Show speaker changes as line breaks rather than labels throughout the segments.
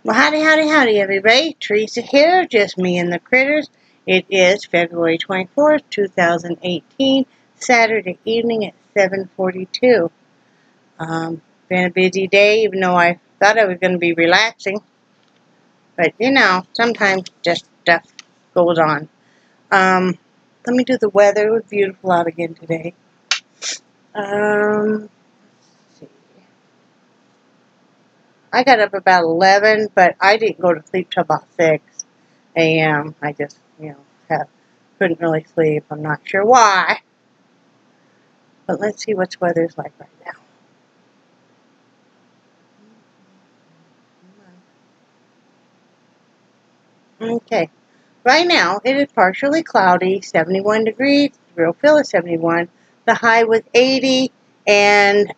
Well, howdy, howdy, howdy, everybody. Theresa here, just me and the critters. It is February 24th, 2018, Saturday evening at 7:42. Been a busy day, even though I thought I was going to be relaxing. But, you know, sometimes just stuff goes on. Let me do the weather. It was beautiful out again today. Let's see. I got up about 11, but I didn't go to sleep till about 6 a.m. I just, couldn't really sleep. I'm not sure why. But let's see what the weather's like right now. Okay. Right now, it is partially cloudy, 71 degrees. The real feel is 71. The high was 80, and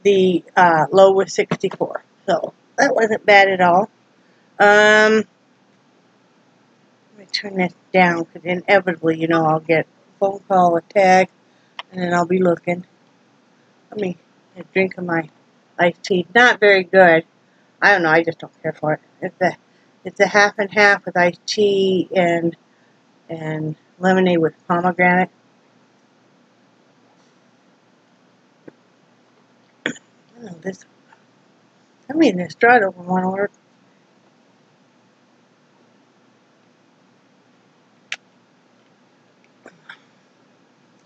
the low was 64. So, that wasn't bad at all. Let me turn this down, because inevitably, I'll get a phone call, a text, and then I'll be looking. Let me drink of my iced tea. Not very good. I don't know, I just don't care for it. It's a half and half with iced tea and lemonade with pomegranate. I don't know, this straw don't want to work.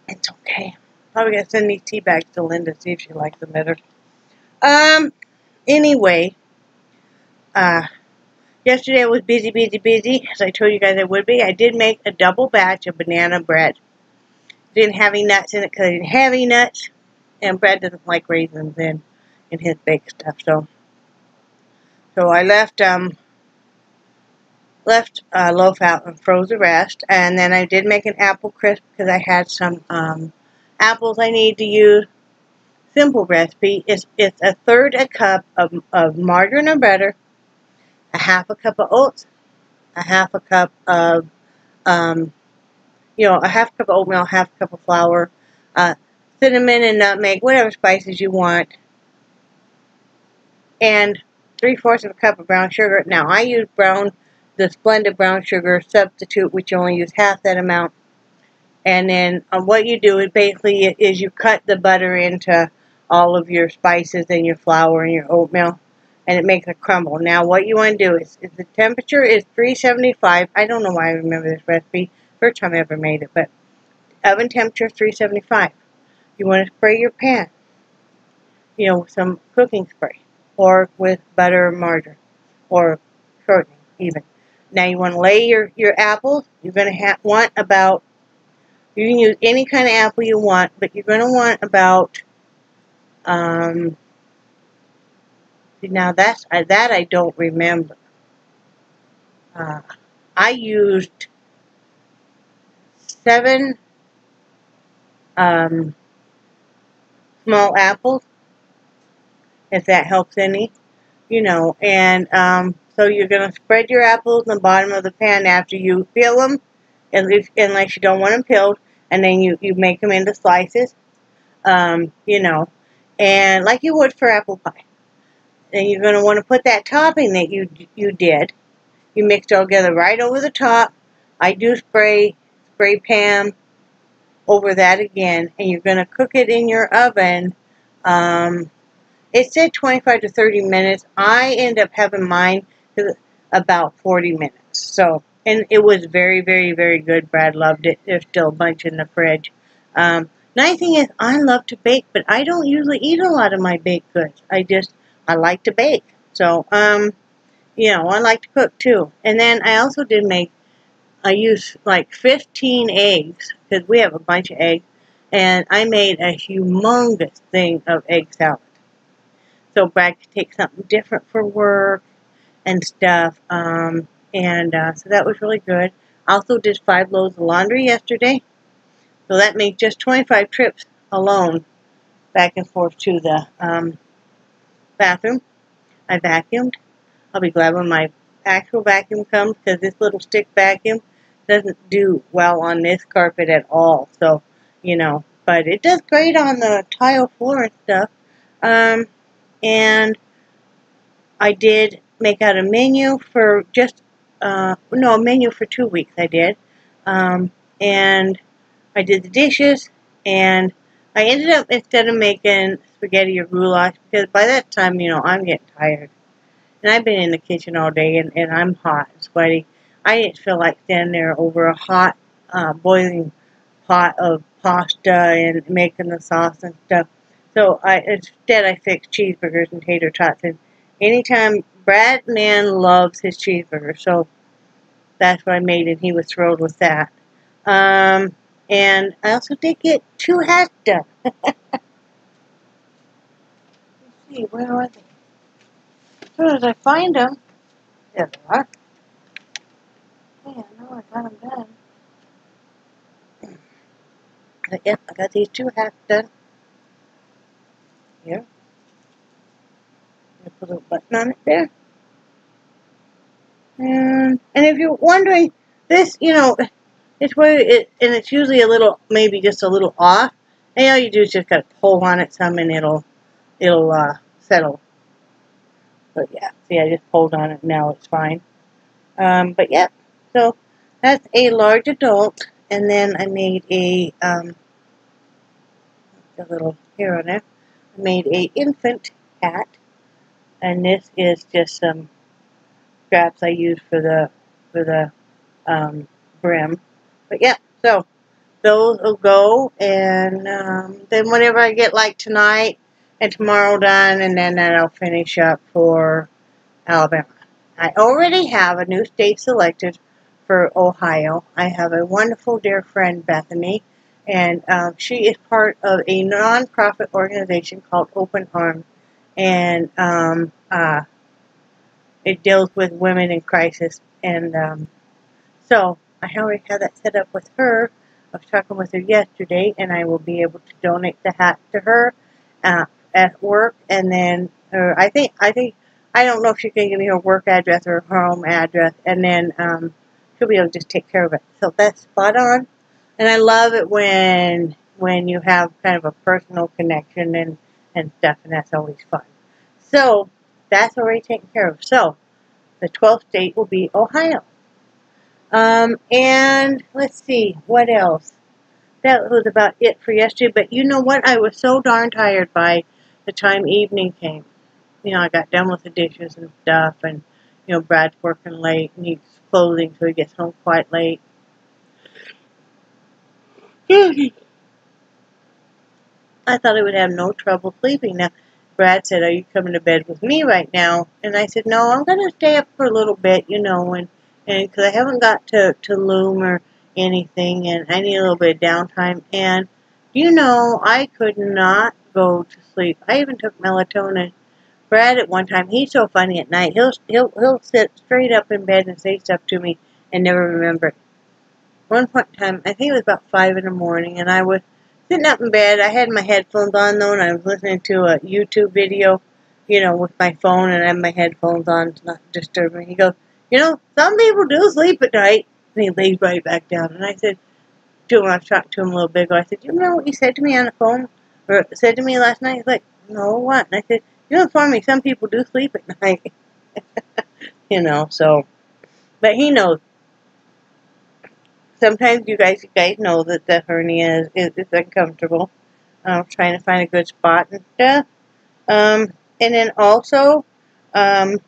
It's okay. Probably gonna send these tea bags to Linda, see if she likes them better. Anyway, yesterday I was busy, as I told you guys I would be. I did make a double batch of banana bread. Didn't have any nuts in it because I didn't have any nuts, and Brad doesn't like raisins in his baked stuff. So I left a loaf out and froze the rest, and then I did make an apple crisp because I had some apples I need to use. Simple recipe. It's a third a cup of margarine or butter, a half a cup of oats, a half a cup of a half cup of oatmeal, half cup of flour, cinnamon and nutmeg, whatever spices you want, and 3/4 of a cup of brown sugar. Now I use the Splendid brown sugar substitute, which you only use half that amount. And then what you do is basically you cut the butter into all of your spices and your flour and your oatmeal, and it makes a crumble. Now what you want to do is the temperature is 375. I don't know why I remember this recipe. First time I ever made it, but oven temperature 375. You want to spray your pan, with some cooking spray, or with butter or margarine, or shortening even. Now you want to lay your apples. You're going to want about, you can use any kind of apple you want, but you're going to want about, now that I don't remember. I used 7 small apples, if that helps any, and so you're going to spread your apples in the bottom of the pan after you peel them, unless you don't want them peeled, and then you make them into slices, and like you would for apple pie. Then you're going to want to put that topping that you did. You mix it all together right over the top. I do spray pan over that again, and you're going to cook it in your oven. It said 25 to 30 minutes. I end up having mine about 40 minutes. So, and it was very, very, very good. Brad loved it. There's still a bunch in the fridge. Nice thing is, I love to bake, but I don't usually eat a lot of my baked goods. I like to bake. So, I like to cook too. And then I also I used like 15 eggs, because we have a bunch of eggs, and I made a humongous thing of egg salad. So Brad could take something different for work and stuff, so that was really good. Also did 5 loads of laundry yesterday, so that made just 25 trips alone back and forth to the bathroom. I vacuumed. I'll be glad when my actual vacuum comes, because this little stick vacuum doesn't do well on this carpet at all. So, but it does great on the tile floor and stuff. And I did make out a menu for just, no, a menu for 2 weeks I did. And I did the dishes, and I ended up, instead of making spaghetti or goulash, because by that time, you know, I'm getting tired. And I've been in the kitchen all day, and I'm hot and sweaty. I didn't feel like standing there over a hot, boiling pot of pasta and making the sauce and stuff. So instead I fixed cheeseburgers and tater tots. And anytime, Brad, man, loves his cheeseburger, so that's what I made, and he was thrilled with that. And I also did get 2 hats done. Let's see, where are they? As soon as I find them, there they are. Yeah, I know I got them done. But yep, I got these 2 hats done. Here. Put a little button on it there. And if you're wondering, this, you know, it's where it, and it's usually a little, maybe just a little off. And all you do is just gotta pull on it some, and it'll settle. But yeah, see, I just pulled on it, now it's fine. But yeah, so that's a large adult, and then I made a little hair on there. I made a infant hat, and this is just some straps I use for the brim. But yeah, so those will go, and then whatever I get like tonight and tomorrow done, and then that'll finish up for Alabama. I already have a new state selected for Ohio. I have a wonderful dear friend, Bethany, and she is part of a non-profit organization called Open Arms, and it deals with women in crisis. And so I already have that set up with her. I was talking with her yesterday, and I will be able to donate the hat to her at work. And then I don't know if she can give me her work address or her home address, and then she'll be able to just take care of it. So that's spot on. And I love it when you have kind of a personal connection and stuff, and that's always fun. So that's already taken care of. So the 12th state will be Ohio. And let's see, what else? That was about it for yesterday. But you know what? I was so darn tired by the time evening came. You know, I got done with the dishes and stuff, and, you know, Brad's working late, and needs clothing, so he gets home quite late. I thought I would have no trouble sleeping. Now, Brad said, "Are you coming to bed with me right now?" And I said, "No, I'm going to stay up for a little bit, you know, and because I haven't got to loom or anything, and I need a little bit of downtime." And, you know, I could not go to sleep. I even took melatonin. Brad, at one time, he's so funny at night. He'll sit straight up in bed and say stuff to me and never remember it. One point in time, I think it was about 5 in the morning, and I was sitting up in bed. I had my headphones on, though, and I was listening to a YouTube video, you know, with my phone, and I had my headphones on to not disturb me. He goes, "You know, some people do sleep at night." And he lays right back down. And I said to him, I was talking to him a little bit ago, I said, "You know what you said to me on the phone? Or said to me last night?" He's like, "No, what?" And I said, "You informed me some people do sleep at night." You know, so. But he knows. Sometimes you guys know that the hernia is uncomfortable. Trying to find a good spot and stuff. And then also, been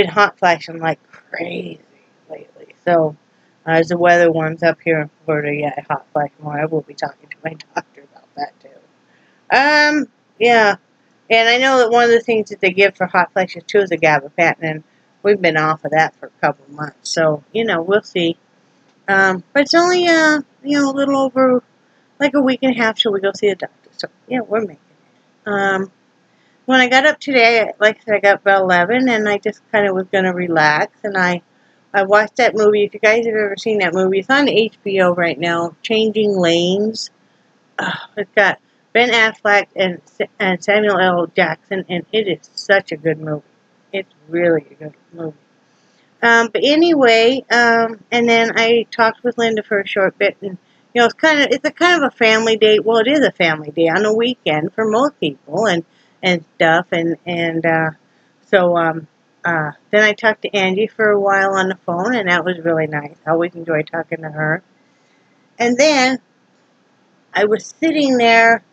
hot flashing like crazy lately. So, as the weather warms up here in Florida, yeah, I hot flash more. I will be talking to my doctor about that too. Yeah. And I know that one of the things that they give for hot flashes too is a gabapentin, and we've been off of that for a couple of months. So, you know, we'll see. But it's only, you know, a little over, like a week and a half till we go see the doctor. So, yeah, we're making it. When I got up today, like I said, I got up about 11, and I just kind of was going to relax, and I watched that movie. If you guys have ever seen that movie, it's on HBO right now, Changing Lanes. It's got Ben Affleck and Samuel L. Jackson, and it is such a good movie. It's really a good movie. But anyway, and then I talked with Linda for a short bit, and you know, it's a kind of a family day. Well, it is a family day on a weekend for most people, and stuff, and So, then I talked to Angie for a while on the phone, and that was really nice. I always enjoy talking to her. And then I was sitting there.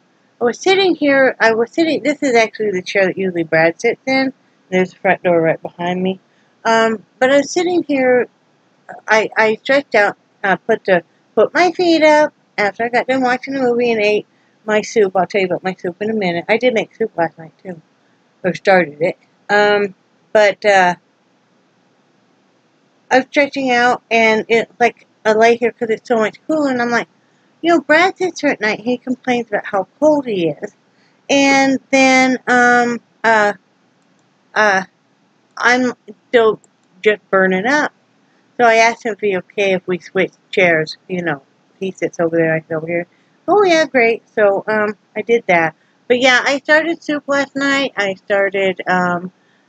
I was sitting here. This is actually the chair that usually Brad sits in. There's the front door right behind me. But I was sitting here. I stretched out, put my feet up after I got done watching the movie and ate my soup. I'll tell you about my soup in a minute. I did make soup last night too, or started it. But I was stretching out, and I lay here because it's so much cooler, and I'm like, Brad sits here at night. He complains about how cold he is, and then I'm still just burning up. So I asked him if he'd be okay if we switched chairs. He sits over there, I sit over here. Oh yeah, great. So I did that. But yeah, I started soup last night. I started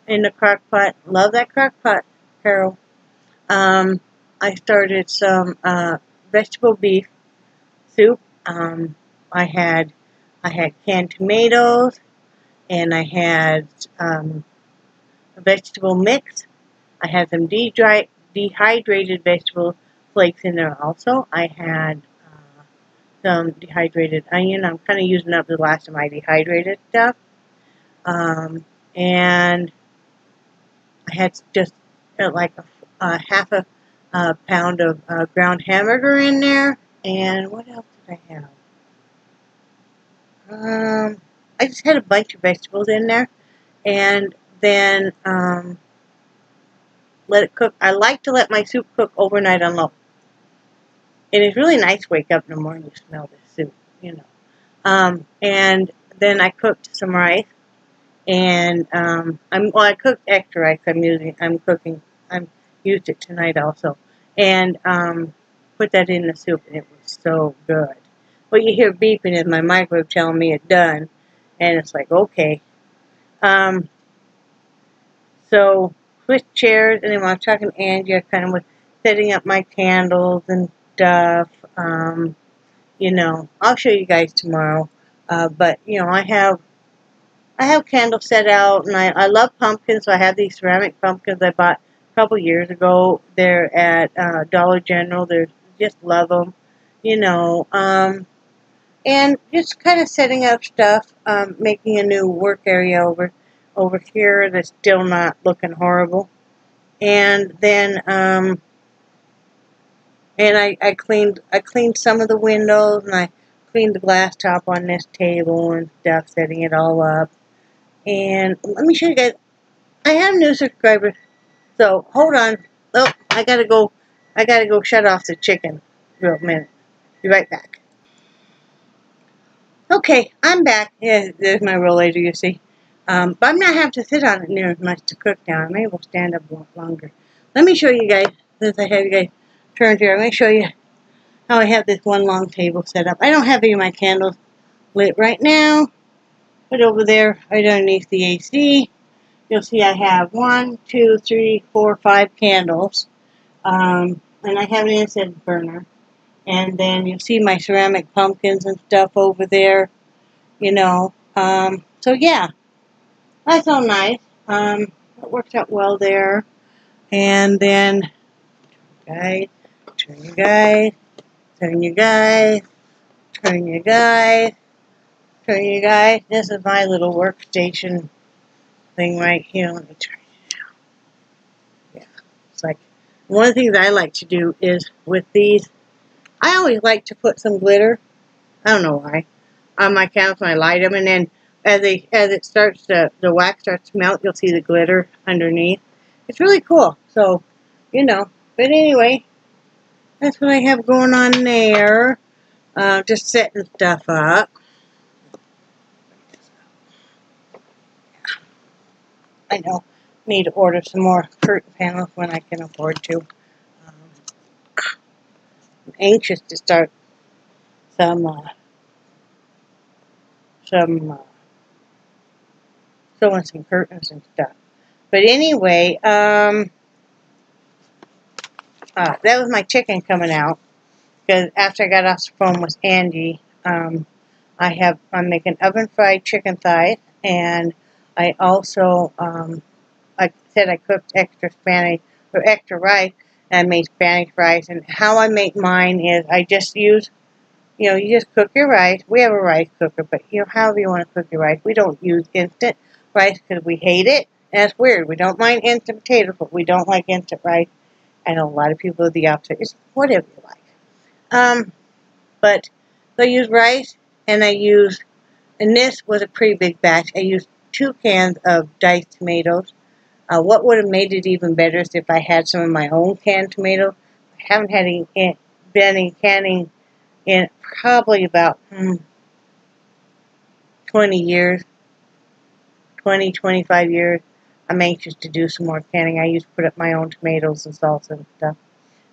in the crock pot. Love that crock pot, Carol. I started some vegetable beef soup. I had canned tomatoes, and I had a vegetable mix. I had some dehydrated vegetable flakes in there also. I had some dehydrated onion. I'm kind of using up the last of my dehydrated stuff. And I had just like a half a pound of ground hamburger in there. And what else did I have? I just had a bunch of vegetables in there. And then let it cook. I like to let my soup cook overnight on low. And it's really nice to wake up in the morning and smell this soup, And then I cooked some rice. And I cooked extra rice. I'm used it tonight also. And put that in the soup, and it was so good. What you hear beeping is my microwave telling me it's done, and it's like, okay. So switched chairs, and then when I was talking to Angie, I kind of was setting up my candles and stuff. I'll show you guys tomorrow. But I have candles set out, and I love pumpkins, so I have these ceramic pumpkins I bought a couple years ago. They're at Dollar General. Just love them, and just kind of setting up stuff, making a new work area over here that's still not looking horrible. And then I cleaned some of the windows, and I cleaned the glass top on this table and stuff, setting it all up. And let me show you guys. I have new subscribers, so hold on. Oh, I gotta go shut off the chicken for a minute. Be right back. Okay, I'm back. Yeah, there's my rollator, you see. But I'm not having to sit on it near as much to cook now. I'm able to stand up a lot longer. Let me show you guys, since I have you guys turned here, I'm going to show you how I have this one long table set up. I don't have any of my candles lit right now, but over there, right underneath the AC, you'll see I have 1, 2, 3, 4, 5 candles. And I have an incense burner. And then you'll see my ceramic pumpkins and stuff over there, So yeah, that's all nice. It works out well there. And then, turn you guys. This is my little workstation thing right here. Let me turn it down. Yeah, it's like, one of the things I like to do is with these, I always like to put some glitter, I don't know why, on my candles when I light them, and then as it starts the wax starts to melt, you'll see the glitter underneath. It's really cool. So, but anyway, that's what I have going on there. Just setting stuff up. I know, need to order some more curtain panels when I can afford to. I'm anxious to start sewing some curtains and stuff. But anyway, that was my chicken coming out. Because after I got off the phone with Angie, I'm making oven fried chicken thighs, and I also I said I cooked extra Spanish or extra rice, and I made Spanish rice. And how I make mine is I just use, you just cook your rice. We have a rice cooker, but however you want to cook your rice. We don't use instant rice because we hate it. And it's weird. We don't mind instant potatoes, but we don't like instant rice. I know a lot of people are the opposite. It's whatever you like. But so I use rice, and this was a pretty big batch. I used 2 cans of diced tomatoes. What would have made it even better is if I had some of my own canned tomatoes. I haven't had any canning in probably about 20 years, 25 years. I'm anxious to do some more canning. I used to put up my own tomatoes and salsa and stuff.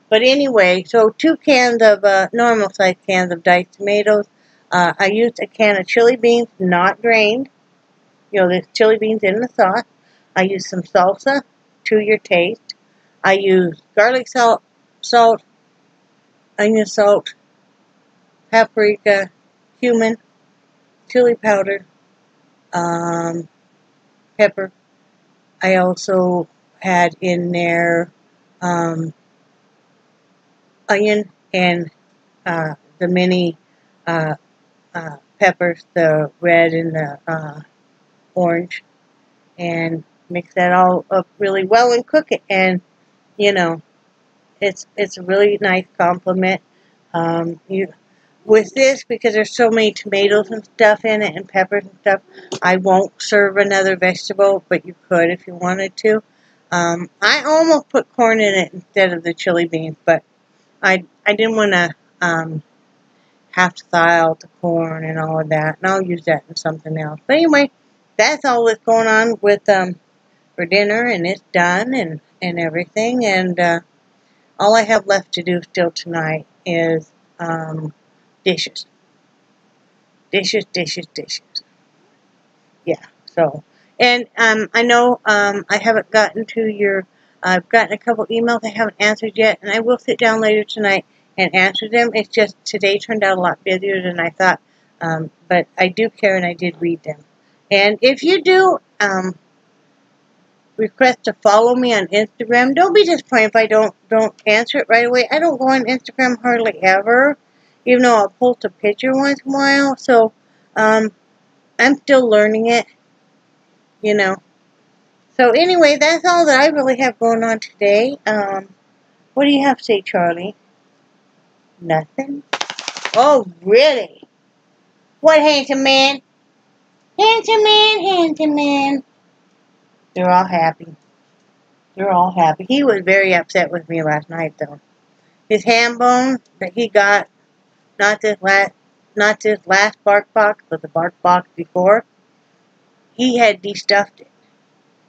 But anyway, so 2 cans of normal-sized cans of diced tomatoes. I used a can of chili beans, not drained. There's chili beans in the sauce. I used some salsa to your taste. I used garlic salt, onion salt, paprika, cumin, chili powder, pepper. I also had in there onion and the mini peppers, the red and the orange, and mix that all up really well and cook it. And it's a really nice compliment. With this, because there's so many tomatoes and stuff in it and peppers and stuff, I won't serve another vegetable, but you could if you wanted to. I almost put corn in it instead of the chili beans, but I didn't want to have to thaw out the corn and all of that, and I'll use that in something else. But anyway, that's all that's going on with for dinner, and it's done and everything, and all I have left to do still tonight is dishes. Yeah, so, and I know I haven't gotten to your, I've gotten a couple emails I haven't answered yet, and I will sit down later tonight and answer them. It's just today turned out a lot busier than I thought, but I do care and I did read them. And if you do request to follow me on Instagram, don't be disappointed if I don't answer it right away. I don't go on Instagram hardly ever, even though I'll post a picture once in a while. So I'm still learning it, So anyway, that's all that I really have going on today. What do you have to say, Charlie? Nothing? Oh, really? What, handsome man? Handsome man. They're all happy. He was very upset with me last night, though. His ham bone that he got, not this last bark box, but the bark box before, he had de-stuffed it.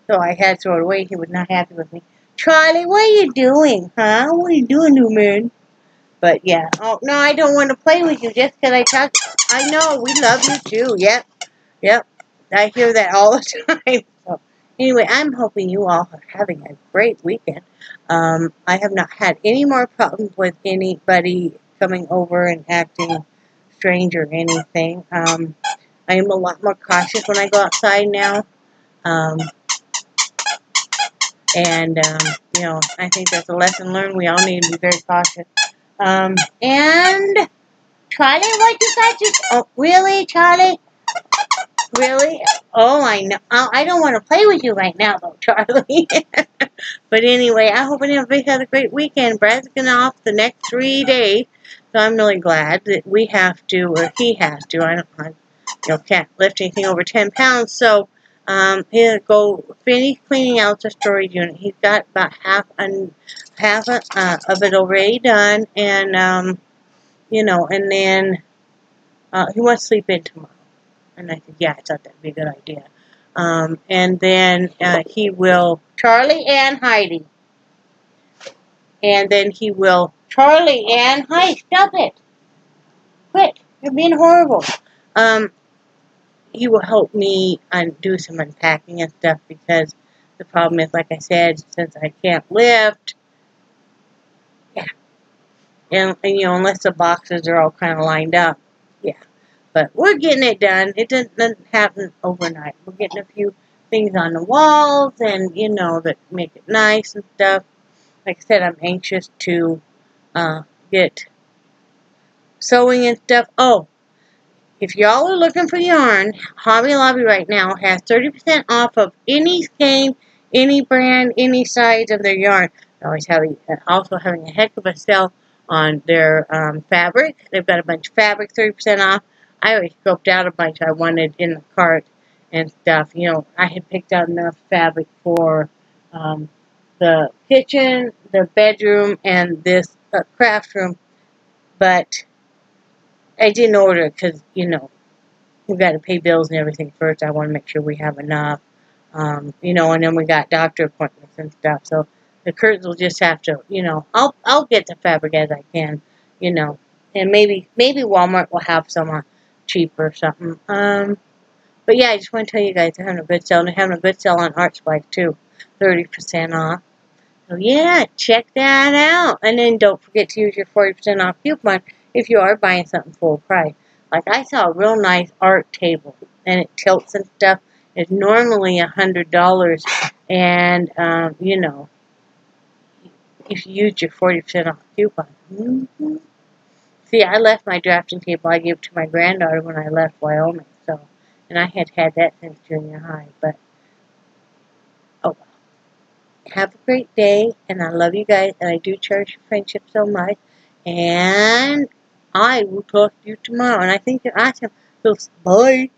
So I had to throw it away. He was not happy with me. Charlie, what are you doing, huh? What are you doing, new man? But yeah. Oh, no, I don't want to play with you just because I talk. I know, we love you too. Yep. I hear that all the time. So anyway, I'm hoping you all are having a great weekend. I have not had any more problems with anybody coming over and acting strange or anything. I am a lot more cautious when I go outside now. I think that's a lesson learned. We all need to be very cautious. And Charlie, what you got? Oh, really, Charlie? Really? Oh, I know. I don't want to play with you right now, though, Charlie. But anyway, I hope everybody has a great weekend. Brad's going to off the next 3 days, so I'm really glad that we have to, or he has to. I can't lift anything over 10 pounds, so he'll go finish cleaning out the storage unit. He's got about half of it already done, and and then he wants to sleep in tomorrow. And I said, yeah, I thought that'd be a good idea. And then he will, Charlie and Heidi. And then he will, Charlie and Heidi, stop it. Quit, you're being horrible. He will help me do some unpacking and stuff because the problem is, like I said, since I can't lift, yeah. And unless the boxes are all kind of lined up, yeah. But we're getting it done. It doesn't happen overnight. We're getting a few things on the walls, and, you know, that make it nice and stuff. Like I said, I'm anxious to get sewing and stuff. Oh, if y'all are looking for yarn, Hobby Lobby right now has 30% off of any skein, any brand, any size of their yarn. They're always also having a heck of a sale on their fabric. They've got a bunch of fabric, 30% off. I always scoped out a bunch I wanted in the cart and stuff. You know, I had picked out enough fabric for the kitchen, the bedroom, and this craft room, but I didn't order it because, you know, we've got to pay bills and everything first. I want to make sure we have enough, you know, and then we got doctor appointments and stuff. So the curtains will just have to, you know, I'll get the fabric as I can, you know, and maybe Walmart will have some cheap or something. But yeah, I just want to tell you guys they're having a good sale, and they're having a good sale on art supplies too, 30% off. So yeah, check that out, and then don't forget to use your 40% off coupon if you are buying something full price. Like I saw a real nice art table, and it tilts and stuff. It's normally $100, and you know, if you use your 40% off coupon. See, I left my drafting table. I gave it to my granddaughter when I left Wyoming. So, and I had that since junior high. But oh, have a great day, and I love you guys, and I do cherish your friendship so much. And I will talk to you tomorrow, and I think you're awesome. So, bye.